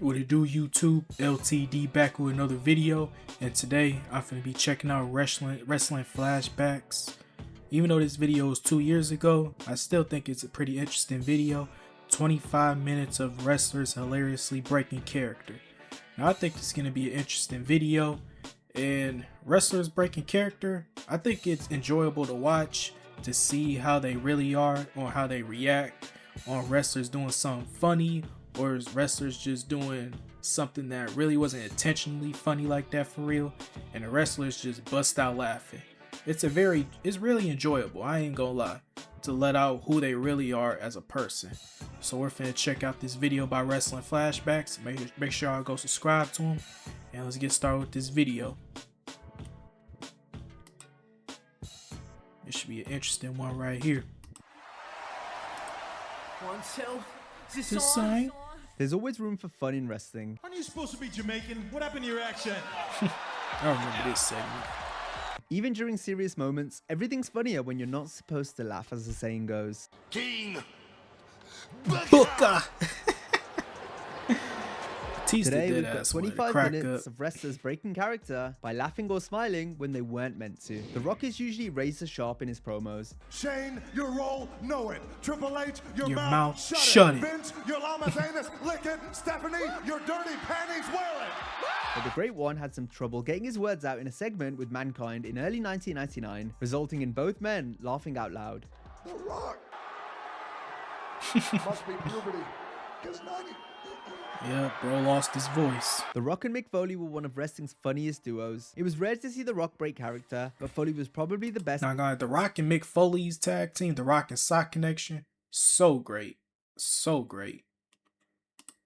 What it do, YouTube? LTD back with another video, and today I'm finna be checking out wrestling flashbacks. Even though this video was 2 years ago, I still think it's a pretty interesting video. 25 minutes of wrestlers hilariously breaking character. Now I think it's gonna be an interesting video, and wrestlers breaking character, I think it's enjoyable to watch, to see how they really are or how they react on wrestlers doing something funny, or is wrestlers just doing something that really wasn't intentionally funny like that for real, and the wrestlers just bust out laughing. It's really enjoyable, I ain't gonna lie, to let out who they really are as a person. So we're finna check out this video by Wrestling Flashbacks. Make sure y'all go subscribe to them, and let's get started with this video. It should be an interesting one right here. 1, 2, is This this sign. There's always room for fun in wrestling. Aren't you supposed to be Jamaican? What happened to your accent? I remember this segment. Even during serious moments, everything's funnier when you're not supposed to laugh, as the saying goes. King Booker. Batista Today did we've got ass with it. 25 Crack minutes up. of wrestlers breaking character by laughing or smiling when they weren't meant to. The Rock is usually razor sharp in his promos. Shane, your role, know it. Triple H, your mouth, shut shut it. Vince, your llama's anus, lick it. Stephanie, your dirty panties, wear it. But the Great One had some trouble getting his words out in a segment with Mankind in early 1999, resulting in both men laughing out loud. The Rock. Must be puberty. 'Cause 90. Yeah, bro lost his voice. The Rock and Mick Foley were one of wrestling's funniest duos. It was rare to see The Rock break character, but Foley was probably the best Now, guys, The Rock and Mick Foley's tag team, The Rock and Sock Connection, so great. So great.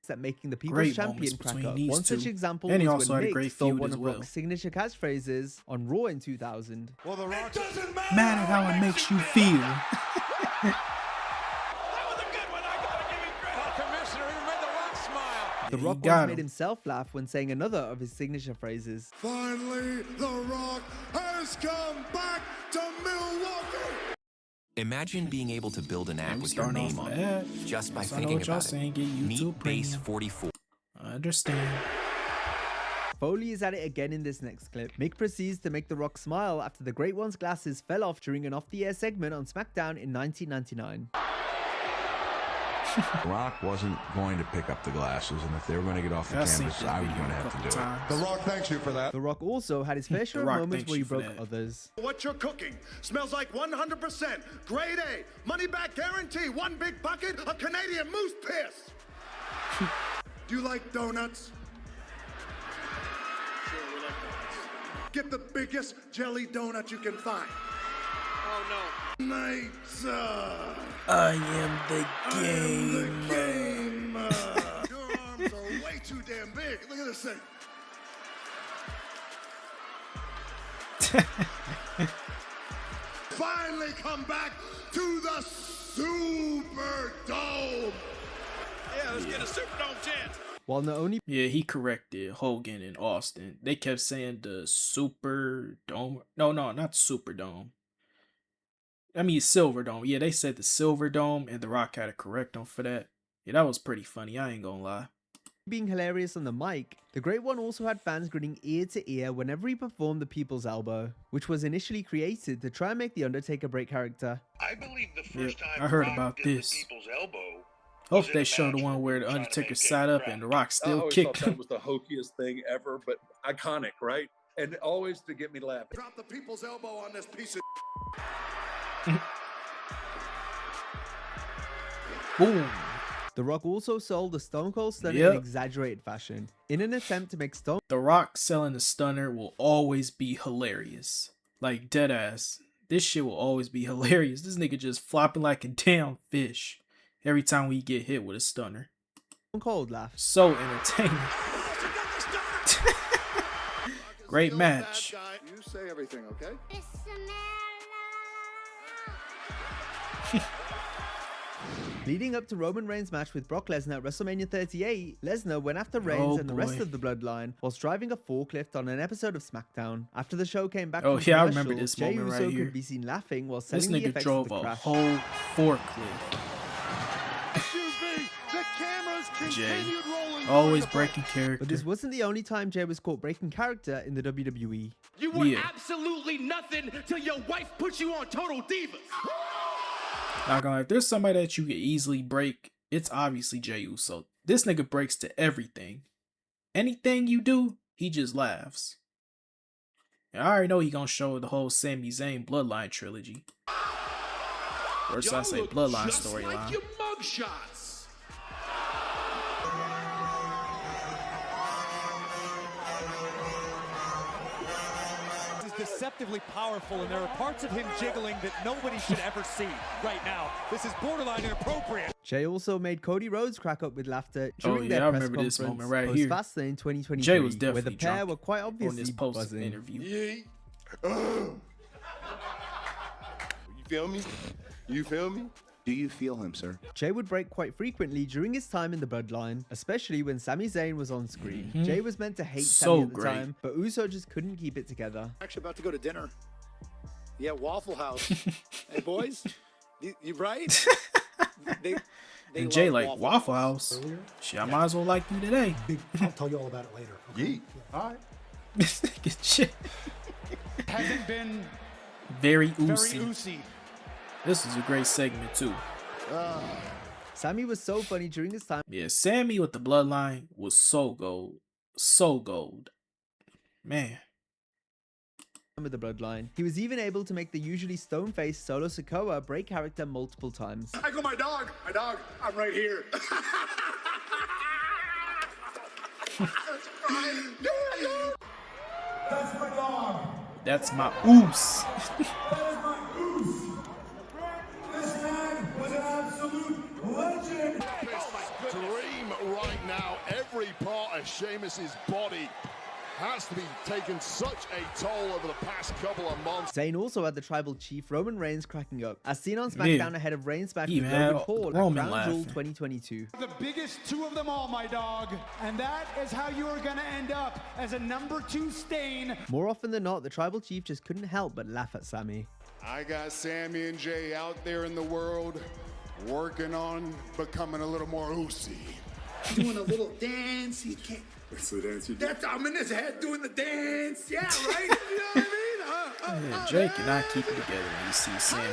at making the People's Great Champion moments crack between up. these One such two. example And he was also when had a Mick great stole feud one as of well. Rock's signature catchphrases on Raw in 2000. Well, the Rock doesn't Matter how it makes you feel. That was a good one. I gotta give him credit. Commissioner even made the Rock smile. The he Rock got once him. made himself laugh when saying another of his signature phrases. Finally, The Rock has come back to Milwaukee. Imagine being able to build an act I'm with your starting name off on with it, that. just by So I know thinking what y'all about saying, it. get YouTube Meet Base Premium. 44. I understand. Foley is at it again in this next clip. Mick proceeds to make The Rock smile after the Great One's glasses fell off during an off-the-air segment on SmackDown in 1999. Rock wasn't going to pick up the glasses, and if they were going to get off the I've seen canvas, that I was video going to a have to couple do it. times. The Rock thanks you for that. The Rock also had his fair share of Rock moments thanks where he you for broke that. others. What you're cooking smells like 100% grade A, money back guarantee, one big bucket of Canadian moose piss. Do you like donuts? Sure, we like donuts. Get the biggest jelly donut you can find. Oh no. Nights. I am the game. game. Your arms are way too damn big. Look at this thing. Finally come back to the Superdome. Yeah, let's get a Superdome chance. While not only Yeah, he corrected Hogan and Austin. They kept saying the Superdome. No, not Superdome. I mean Silverdome. Yeah, they said the Silverdome, and The Rock had to correct them for that. Yeah, that was pretty funny. I ain't gonna lie. being hilarious on the mic, the Great One also had fans grinning ear to ear whenever he performed the People's Elbow, which was initially created to try and make The Undertaker break character. I believe the first time I heard Rock about did this. the People's Elbow. Hope in they a show the match one where the trying to Undertaker maintain sat up crowd. and The Rock I still always kicked thought that him. was the hokiest thing ever, but iconic, right? And always to get me laughing. Drop the people's elbow on this piece of Boom. The Rock also sold the Stone Cold Stunner Yep. in exaggerated fashion, in an attempt to make Stone The Rock selling the stunner will always be hilarious. Like dead ass. This shit will always be hilarious. This nigga just flopping like a damn fish every time we get hit with a stunner. Cold laugh. So entertaining. Great match. You say everything, okay? Leading up to Roman Reigns' match with Brock Lesnar at WrestleMania 38, Lesnar went after Reigns and the rest boy. of the bloodline whilst driving a forklift on an episode of SmackDown. After the show came back Oh, from yeah, I remember commercials, this Jey moment right Uso here. could be seen laughing while This selling the nigga effects drove of the a crash. whole forklift. Excuse me, the cameras Jay. continued rolling Always breaking character. But this wasn't the only time Jay was caught breaking character in the WWE. You were Yeah. absolutely nothing till your wife put you on Total Divas. Not gonna lie, if there's somebody that you could easily break, it's obviously Jey Uso. This nigga breaks to everything. Anything you do, he just laughs. And I already know he gonna show the whole Sami Zayn Bloodline trilogy. Or should I say Bloodline storyline. Like your mugshots. Deceptively powerful, and there are parts of him jiggling that nobody should ever see right now. This is borderline inappropriate. Jay also made Cody Rhodes crack up with laughter during Oh, yeah, their I press remember this conference moment right post here. Fastlane 2023, Jay was where the definitely pair drunk were quite on obviously this post buzzing. interview. You feel me? You feel me? Do you feel him, sir? Jay would break quite frequently during his time in the Bloodline, especially when Sami Zayn was on screen. Jay was meant to hate So Sami at the great. time, but Uso just couldn't keep it together. Actually about to go to dinner. Yeah, Waffle House. Hey, boys, you right? they And Jay love like Waffle House. Shit, I might as well like you today. I'll tell you all about it later. Yeet. All right. This nigga shit. Hasn't been Very very oozy. oozy. This is a great segment too. Sammy was so funny during his time Yeah, Sammy with the Bloodline was so gold. So gold. Man. with the Bloodline. He was even able to make the usually stone-faced Solo Sikoa break character multiple times. I go, my dog, I'm right here. That's my dog. That's my oos. That is my goose. This man was an absolute legend. Dream right now. Every part of Sheamus's body has to be taking such a toll over the past couple of months. Zayn also had the tribal chief Roman Reigns cracking up, as seen on SmackDown Yeah. ahead of Reigns back He with had Logan Paul at Roman Crown Jewel laughing. 2022. The biggest two of them all, my dog. And that is how you are going to end up as a number 2 stain. More often than not, the tribal chief just couldn't help but laugh at Sammy. I got Sammy and Jay out there in the world working on becoming a little more oozy. doing a little dance. He can't. That's the dance you do. That's I'm in his head doing the dance. Yeah, right. You know what I mean? Yeah, Jay cannot keep it together when he sees Sammy.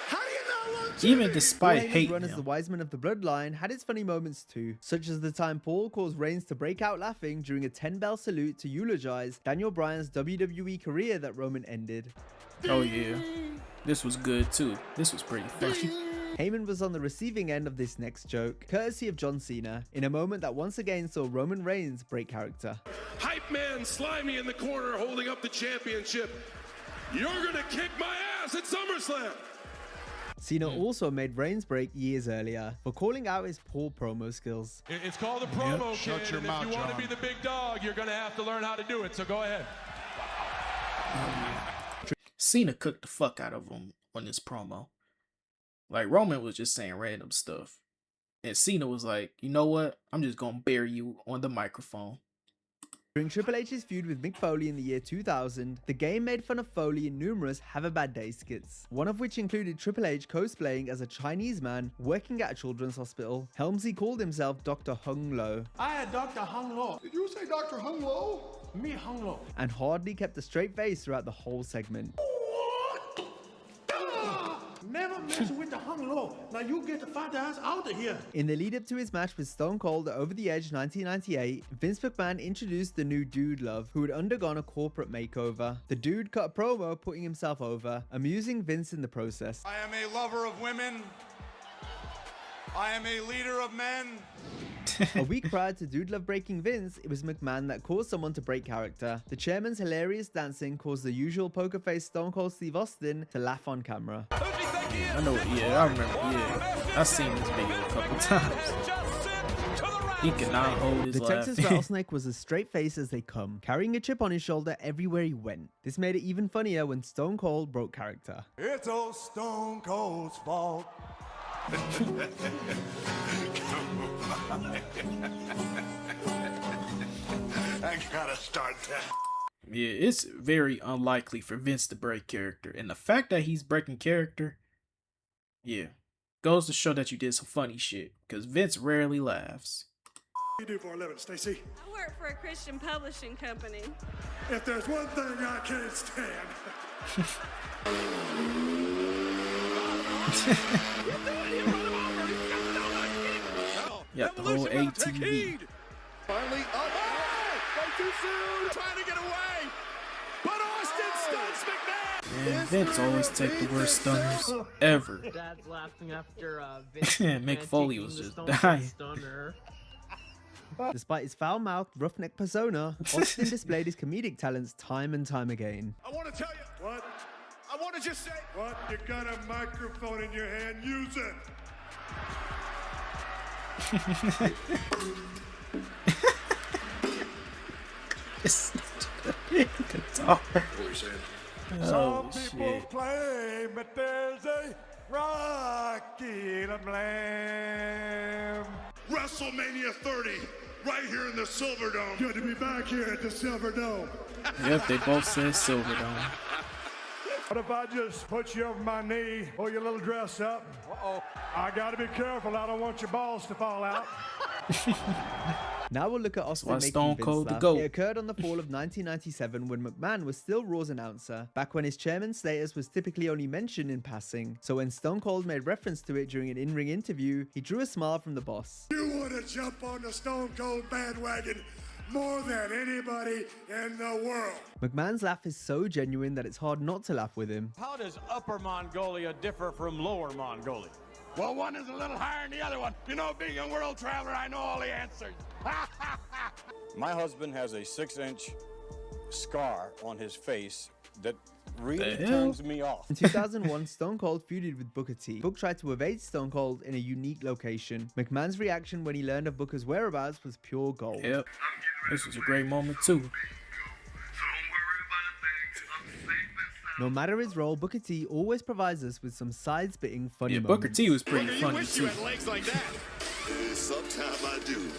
How do you not want Even despite Reigns' hating run as the him. Wiseman of the Bloodline had its funny moments too, such as the time Paul caused Reigns to break out laughing during a 10-bell salute to eulogize Daniel Bryan's WWE career that Roman ended. Oh yeah. This was good too. This was pretty funny. Heyman was on the receiving end of this next joke, courtesy of John Cena, in a moment that once again saw Roman Reigns break character. Hype man Slimy in the corner holding up the championship. You're gonna kick my ass at SummerSlam. Cena also made Reigns break years earlier for calling out his poor promo skills. It's called a promo, Shut kid, your and mouth, if you want John. to be the big dog, you're going to have to learn how to do it, so go ahead. Cena cooked the fuck out of him on this promo. Like, Roman was just saying random stuff. And Cena was like, you know what? I'm just gonna bury you on the microphone. During Triple H's feud with Mick Foley in the year 2000, the game made fun of Foley in numerous Have a Bad Day skits, one of which included Triple H cosplaying as a Chinese man working at a children's hospital. Helmsley called himself Dr. Hung Lo, I had Dr. Hung Lo. Did you say Dr. Hung Lo? Me Hung Lo. and hardly kept a straight face throughout the whole segment. Never mess with the Hung Lo. Now you get the fat ass out of here. In the lead up to his match with Stone Cold at Over the Edge 1998, Vince McMahon introduced the new Dude Love, who had undergone a corporate makeover. The Dude cut a promo putting himself over, amusing Vince in the process. I am a lover of women. I am a leader of men. A week prior to Dude Love breaking Vince, it was McMahon that caused someone to break character. The chairman's hilarious dancing caused the usual poker face Stone Cold Steve Austin to laugh on camera. I know, yeah, I remember, yeah. I've seen this video a couple times. He cannot hold his The Texas laugh. Rattlesnake was as straight-faced as they come, carrying a chip on his shoulder everywhere he went. This made it even funnier when Stone Cold broke character. It's old Stone Cold's fault. I gotta start that. Yeah, it's very unlikely for Vince to break character. And the fact that he's breaking character, yeah, goes to show that you did some funny shit. Because Vince rarely laughs. you do for a living, Stacy? I work for a Christian publishing company. If there's one thing I can't stand. Yeah, the whole ATV. Finally up. Way too soon. Trying to get away. But Austin stuns McMahon. And Vince always take the worst stunners ever. Dad's laughing after Mick Foley was just dying. Despite his foul-mouthed, roughneck persona, Austin displayed his comedic talents time and time again. I want to tell you. What? I want to just say. What? You got a microphone in your hand. Use it. It's guitar. Some people claim that there's a rocket lamb. WrestleMania 30, right here in the Silver Dome. Good to be back here at the Silver Dome. Yep, they both said Silver Dome. What if I just put you over my knee, pull your little dress up? Uh-oh. I gotta be careful, I don't want your balls to fall out. Now we'll look at Austin why making Stone Vince Cold the laugh. GOAT. It occurred on the fall of 1997 when McMahon was still Raw's announcer, back when his chairman status was typically only mentioned in passing. So when Stone Cold made reference to it during an in-ring interview, he drew a smile from the boss. You want to jump on the Stone Cold bandwagon more than anybody in the world. McMahon's laugh is so genuine that it's hard not to laugh with him. How does Upper Mongolia differ from Lower Mongolia? Well, one is a little higher than the other one. You know, being a world traveler, I know all the answers. My husband has a 6-inch scar on his face that really turns me off. In 2001, Stone Cold feuded with Booker T. Book tried to evade Stone Cold in a unique location. McMahon's reaction when he learned of Booker's whereabouts was pure gold. Yep, this was a great moment too. No matter his role, Booker T always provides us with some side-spitting funny moments. Booker T was pretty funny wish too. you had legs like that. Sometimes I do.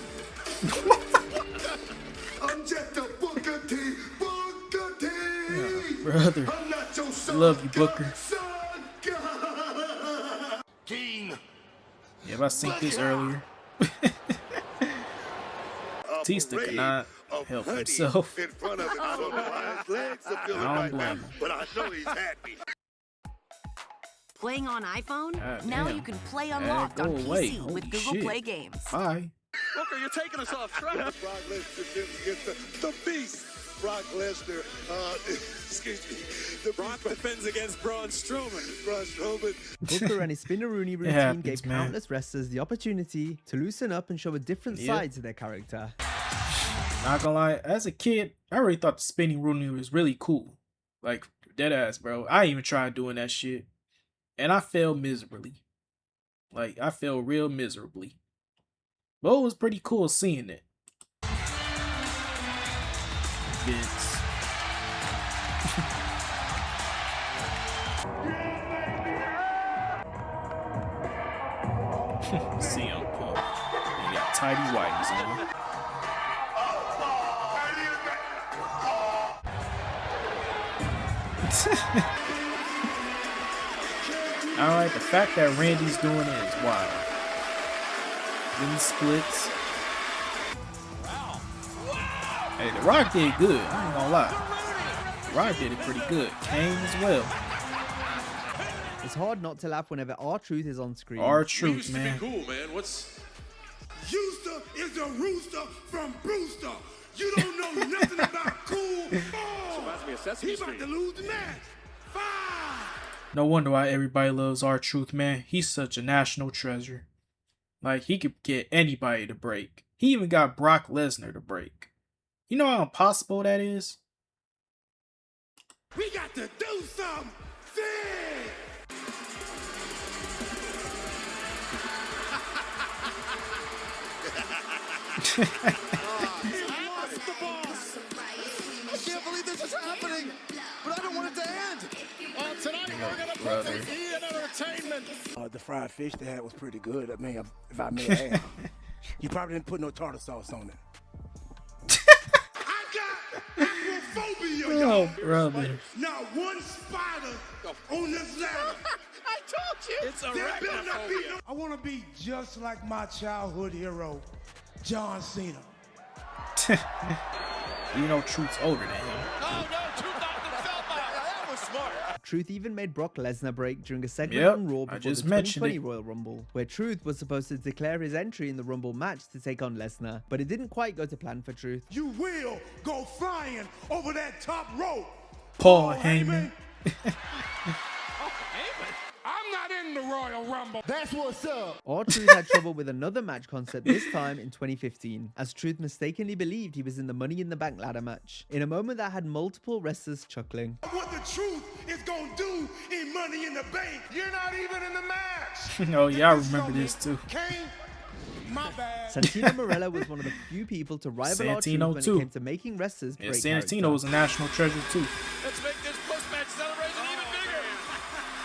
I'm just a Booker T. Booker T. Yeah, brother, I'm not your son. love you, Booker. King. Yeah, if I seen this earlier. Batista cannot help himself. In front of him, so his legs are feeling I right don't now, blame him. but I know he's happy. Playing on iPhone? God Now damn. you can play unlocked go on away. PC with Holy Google shit. Play Games. Bye. Booker, you're taking us off track. Brock Lesnar against the beast. Brock Lesnar, excuse me. The Brock defends against Braun Strowman. Braun Strowman. Booker and his Spinaroonie routine happens, gave man. countless wrestlers the opportunity to loosen up and show a different Yep. side to their character. Not gonna lie, as a kid, I really thought the spinning Rooney was really cool. Like, dead ass, bro. I even tried doing that shit. And I failed miserably. Like, I failed real miserably. But it was pretty cool seeing it. Vince. CM Punk. You got tidy whities on. Alright, the fact that Randy's doing it is wild. Then the splits. Hey, The Rock did good. I ain't gonna lie. The Rock did it pretty good. Kane as well. It's hard not to laugh whenever R-Truth is on screen. R-Truth, man. Cool, man. What's Houston is a rooster from Brewster. You don't know nothing about cool. He's about to lose the match. 5. No wonder why everybody loves R-Truth, man. He's such a national treasure. Like, he could get anybody to break. He even got Brock Lesnar to break. You know how impossible that is? We got to do something. I can't believe this is happening, but I don't want it to end. Tonight we're gonna put the E in entertainment. The fried fish they had was pretty good. I mean, if I may add, you probably didn't put no tartar sauce on it. Phobia, Oh, y'all. brother. Not one spider on this ladder. I told you. It's There better not be arachnophobia. I want to be just like my childhood hero, John Cena. You know Truth's older than him. Oh no, Truth knocked himself out. That was smart. Truth even made Brock Lesnar break during a segment Yep, on Raw I before the just mentioned 2020 it. Royal Rumble, where Truth was supposed to declare his entry in the Rumble match to take on Lesnar, but it didn't quite go to plan for Truth. You will go flying over that top rope. Paul Heyman. I'm not in the Royal Rumble. That's what's up. R-Truth had trouble with another match concept this time in 2015, as Truth mistakenly believed he was in the Money in the Bank ladder match, in a moment that had multiple wrestlers chuckling. What the Truth is gonna do in Money in the Bank. You're not even in the match. Oh yeah, I remember this too. Kane, my bad. Santino Marella was one of the few people to rival R-Truth Santino when too. it came to making wrestlers Yeah, break Santino character. was a national treasure too. Let's make this post-match celebration even bigger.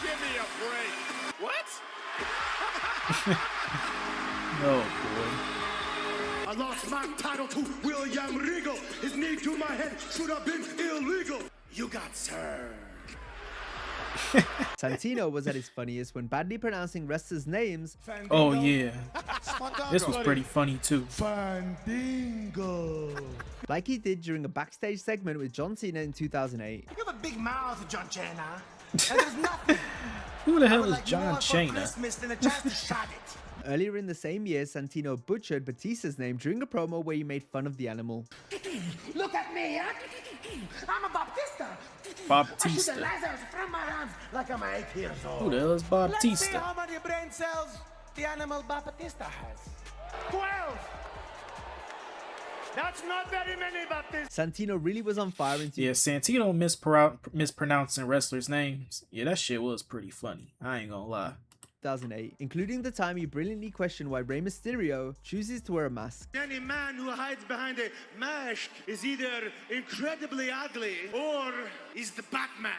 Give me a break. What? Oh boy. I lost my title to William Regal. His knee to my head should have been illegal. You got served. Santino was at his funniest when badly pronouncing wrestlers' names. Oh yeah. This was pretty funny too. Fandango. Like he did during a backstage segment with John Cena in 2008. You have a big mouth, John Cena. And there's nothing. Who the hell is like John more for Cena? Christmas than a chance to shot it. Earlier in the same year, Santino butchered Batista's name during a promo where he made fun of the animal. Look at me. I'm a Baptista. Baptista. I shoot the lasers from my arms like I'm 8 years old. Who the hell is Let's see Baptista? how many brain cells the animal Baptista has. 12. That's not very many, Baptista. Santino really was on fire in Yeah, Santino mispronouncing wrestlers' names. Yeah, that shit was pretty funny. I ain't gonna lie. 2008, including the time he brilliantly questioned why Rey Mysterio chooses to wear a mask. Any man who hides behind a mask is either incredibly ugly or is the Batman.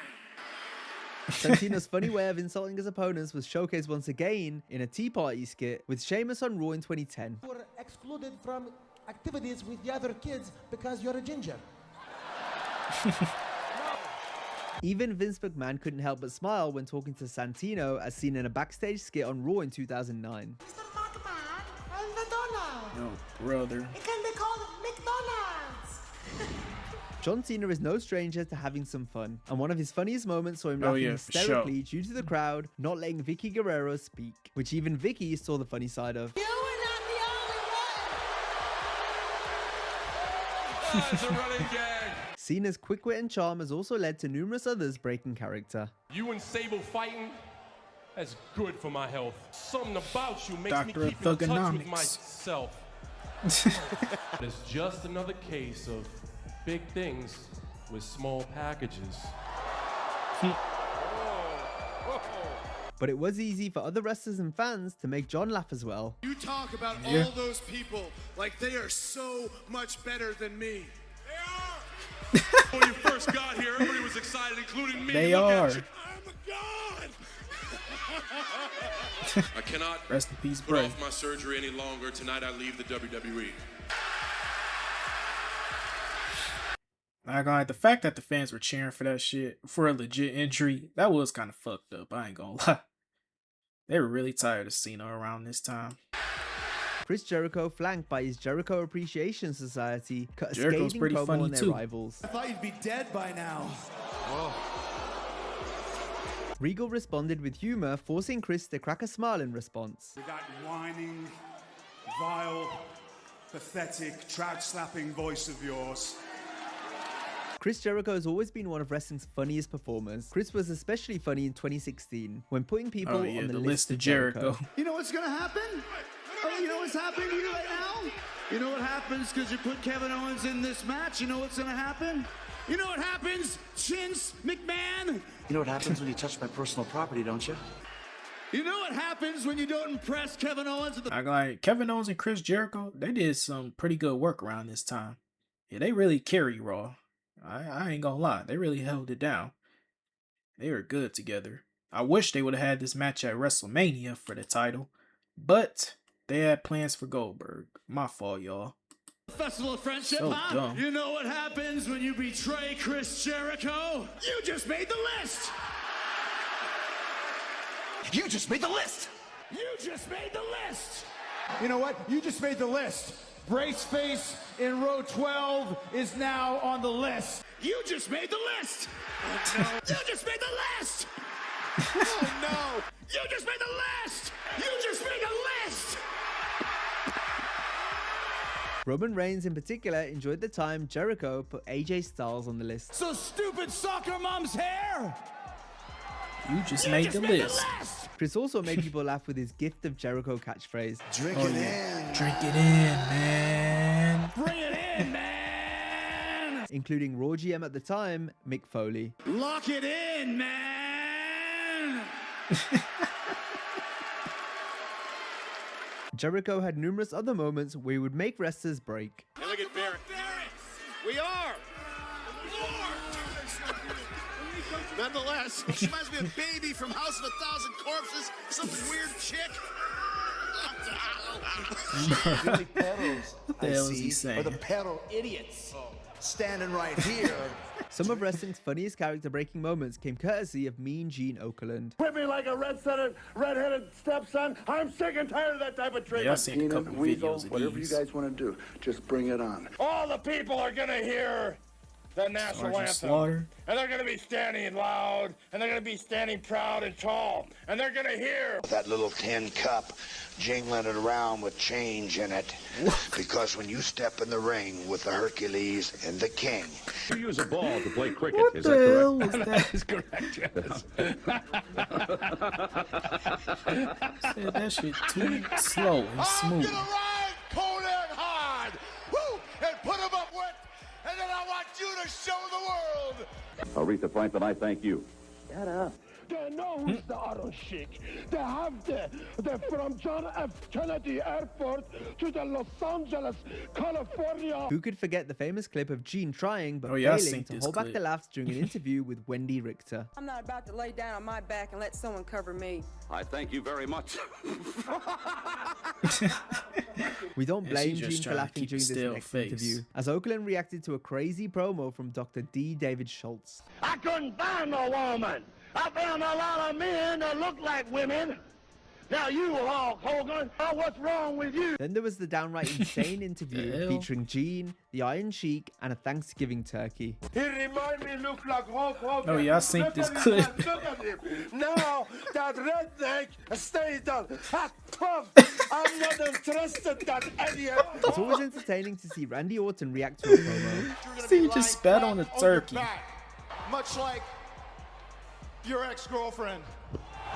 Santino's funny way of insulting his opponents was showcased once again in a Tea Party skit with Sheamus on Raw in 2010. We're excluded from activities with the other kids because you're a ginger. Even Vince McMahon couldn't help but smile when talking to Santino, as seen in a backstage skit on Raw in 2009. Mr. McMahon, I'm the Donald. Oh, brother. It can be called McDonald's. John Cena is no stranger to having some fun, and one of his funniest moments saw him Oh, laughing yeah, for sure. hysterically due to the crowd not letting Vicky Guerrero speak, which even Vicky saw the funny side of. You were not the only one. That's a running gag. Cena's quick wit and charm has also led to numerous others breaking character. You and Sable fighting? That's good for my health. Something about you makes Dr. me keep in touch with Thugonomics. myself. It's just another case of big things with small packages. But it was easy for other wrestlers and fans to make John laugh as well. You talk about Yeah. all those people like they are so much better than me. When you first got here, everybody was excited, including me. They Look at are. you. I'm a god. I cannot Rest in peace, put Bray. off my surgery any longer. Tonight I leave the WWE. Not gonna lie, the fact that the fans were cheering for that shit for a legit injury, that was kind of fucked up. I ain't gonna lie. They were really tired of Cena around this time. Chris Jericho, flanked by his Jericho Appreciation Society, cut a Jericho's scathing pretty promo funny on their too. rivals. I thought you'd be dead by now. Regal responded with humor, forcing Chris to crack a smile in response. With that whining, vile, pathetic, trout-slapping voice of yours. Chris Jericho has always been one of wrestling's funniest performers. Chris was especially funny in 2016 when putting people Oh yeah, on the the list of Jericho. You know what's gonna happen? Oh, you know what's happening to you right now? You know what happens because you put Kevin Owens in this match? You know what's gonna happen? You know what happens, Vince McMahon? You know what happens when you touch my personal property, don't you? You know what happens when you don't impress Kevin Owens at the I like Kevin Owens and Chris Jericho. They did some pretty good work around this time. Yeah, they really carried Raw. I ain't gonna lie, they really held it down. They were good together. I wish they would have had this match at WrestleMania for the title, but they had plans for Goldberg. My fault, y'all. Festival of Friendship, So huh? dumb. You know what happens when you betray Chris Jericho? You just made the list! You just made the list! You just made the list! You know what? You just made the list. Brace face in row 12 is now on the list. You just made the list. Oh, no. You just made the list. Oh no. You just made the list. You just made the list. Roman Reigns in particular enjoyed the time Jericho put AJ Styles on the list. So stupid soccer mom's hair. You just made the list. Chris also made people laugh with his gift of Jericho catchphrase. Drink it in. Drink it in, man. Bring it in, man. Including Raw GM at the time, Mick Foley. Lock it in, man. Jericho had numerous other moments where he would make wrestlers break. Hey, look at Barrett. We are. Nonetheless, she reminds me of Baby from House of a Thousand Corpses, some weird chick. Billy Perros, What the hell is he saying? Or the Perro idiots standing right here. Some of wrestling's funniest character-breaking moments came courtesy of Mean Gene Okerlund. Whip me like a red-headed stepson. I'm sick and tired of that type of treatment. Yeah, I've seen a couple videos of Whatever these. you guys want to do, just bring it on. All the people are gonna hear the national Sergeant anthem. Slaughter. And they're gonna be standing loud, and they're gonna be standing proud and tall, and they're gonna hear That little tin cup jingling it around with change in it. Because when you step in the ring with the Hercules and the King. You use a ball to play cricket, What is the that hell correct? was that? That is correct, yes. Said that shit too slow and smooth. ride Conan hard. Woo! And put him up with, and then I want you to show the world. Aretha Franklin, I thank you. they know who's the Iron Sheik. They have the from John F. Kennedy Airport to the Los Angeles, California. Who could forget the famous clip of Gene trying but Oh, yeah, I failing seen to this hold back clip. the laughs during an interview with Wendy Richter? I'm not about to lay down on my back and let someone cover me. I thank you very much. We don't Yeah, blame she's just Gene for trying to laughing keep a during this still next face. interview, as Okerlund reacted to a crazy promo from Dr. D. David Schultz. I couldn't find no woman. I found a lot of men that look like women. Now you, Hulk Hogan, what's wrong with you? Then there was the downright insane interview hell? featuring Gene, the Iron Sheik, and a Thanksgiving turkey. He remind me look like Hulk Hogan. Oh, yeah, I seen Look this at him, clip. Look at him. Now that redneck stays down. Ha, tough. I'm not interested that idiot. It's always entertaining to see Randy Orton react to a promo. See, he just spat on the turkey. Much like your ex-girlfriend.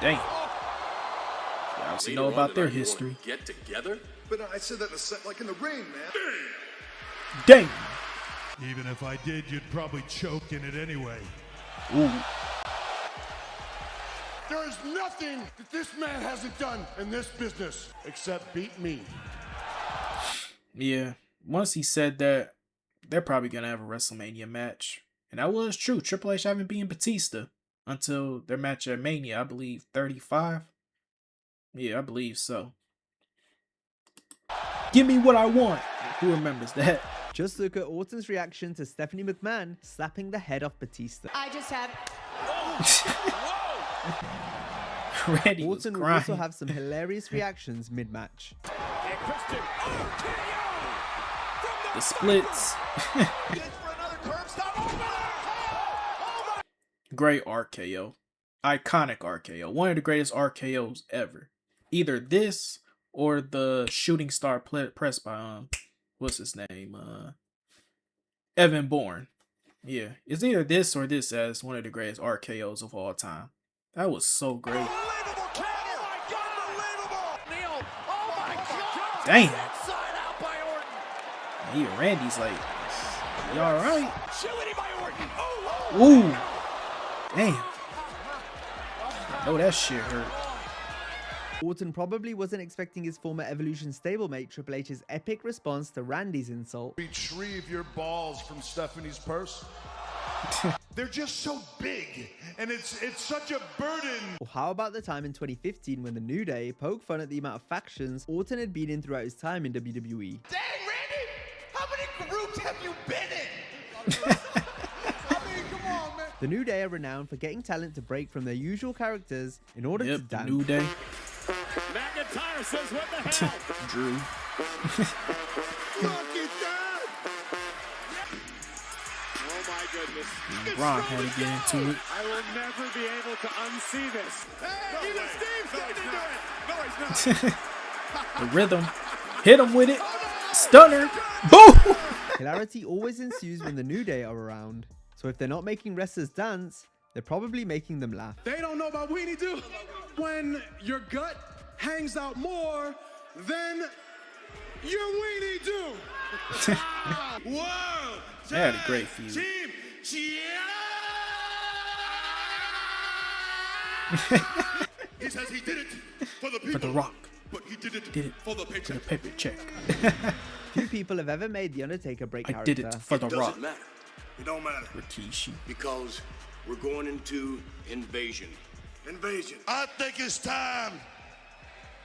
Dang. I obviously know about their history. Get together? But I said that like in the ring, man. Dang. Even if I did, you'd probably choke in it anyway. Ooh. There is nothing that this man hasn't done in this business except beat me. Yeah. Once he said that, they're probably gonna have a WrestleMania match. And that was true. Triple H haven't beaten Batista until their match at Mania, I believe 35. Yeah, I believe so. Give me what I want. Who remembers that? Just look at Orton's reaction to Stephanie McMahon slapping the head off Batista. I just have... Randy was Orton will crying. also have some hilarious reactions mid-match. The splits. Great RKO. Iconic RKO. One of the greatest RKOs ever. Either this or the shooting star press by what's his name? Evan Bourne. Yeah, it's either this or this as one of the greatest RKOs of all time. That was so great. Damn. Even Randy's like, you alright? Ooh. Damn. I know that shit hurt. Orton probably wasn't expecting his former Evolution stablemate Triple H's epic response to Randy's insult. Retrieve your balls from Stephanie's purse. They're just so big, and it's such a burden. Or how about the time in 2015 when the New Day poked fun at the amount of factions Orton had been in throughout his time in WWE? Dang, Randy! How many groups have you been in? I mean, come on, man. The New Day are renowned for getting talent to break from their usual characters in order to The dance. New Day. McIntyre says, what the hell? Drew. Oh my goodness. Ron had to get into it. I will never be able to unsee this. Hey, even Steve's getting into it. No, he's not. The rhythm. Hit him with it. Stunner. Boom! Hilarity always ensues when the New Day are around. So if they're not making wrestlers dance, they're probably making them laugh. They don't know about weenie do. When your gut hangs out more than your weenie do. Whoa! They had a great feud. He says he did it for the people. For The Rock. But he did it For the paper check. Few people have ever made The Undertaker break I character. did it for The Rock. Matter. It don't matter. Rikishi. Because we're going into invasion. Invasion. I think it's time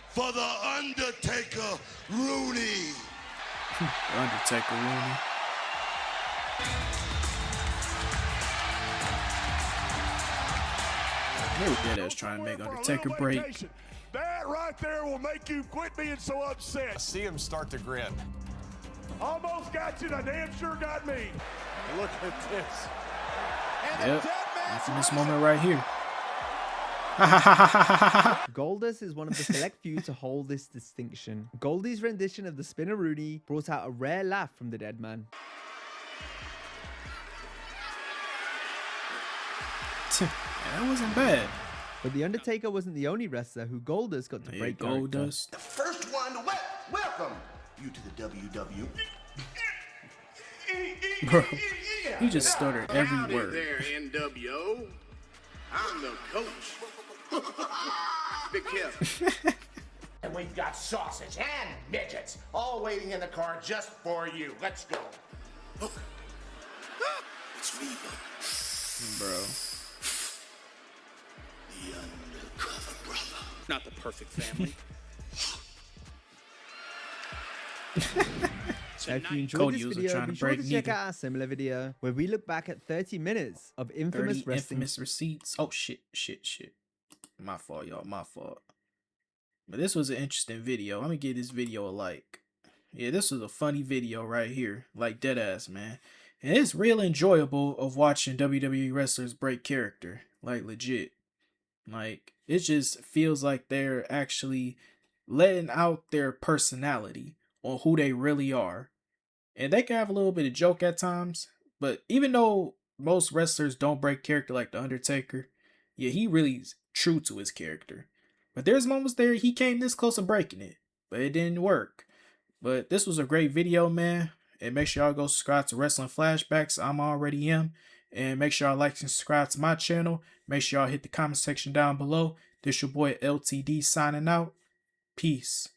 for the Undertaker Rooney. The Undertaker Rooney. They were dead ass trying to make Undertaker break. That right there will make you quit being so upset. I see him start to grin. Almost got you, the damn sure got me. Look at this. Yep. Infamous moment right here. Goldust is one of the select few to hold this distinction. Goldie's rendition of the Spinner Rooney brought out a rare laugh from the dead man. That wasn't bad. But The Undertaker wasn't the only wrestler who Goldust got to Yeah, break character. Goldust. The first one to welcome you to the WWE. Bro, he just stuttered every word. There, NWO. I'm the coach. Big Kev. And we've got sausage and midgets all waiting in the car just for you. Let's go. It's me, Bro. the undercover brother. Not the perfect family. If you enjoyed Cody this was video, trying to be sure break to check neither. out our similar video where we look back at 30 minutes of infamous 30 wrestling. infamous receipts. Oh, shit. My fault, y'all. My fault. But this was an interesting video. I'm gonna give this video a like. Yeah, this was a funny video right here. Like, deadass, man. And it's real enjoyable of watching WWE wrestlers break character. Like, legit. Like, it just feels like they're actually letting out their personality on who they really are. And they can have a little bit of joke at times. But even though most wrestlers don't break character like The Undertaker, yeah, he really is true to his character. But there's moments there he came this close to breaking it, but it didn't work. But this was a great video, man. And make sure y'all go subscribe to Wrestling Flashbacks. I'm already am. And make sure y'all like and subscribe to my channel. Make sure y'all hit the comment section down below. This your boy LTD signing out. Peace.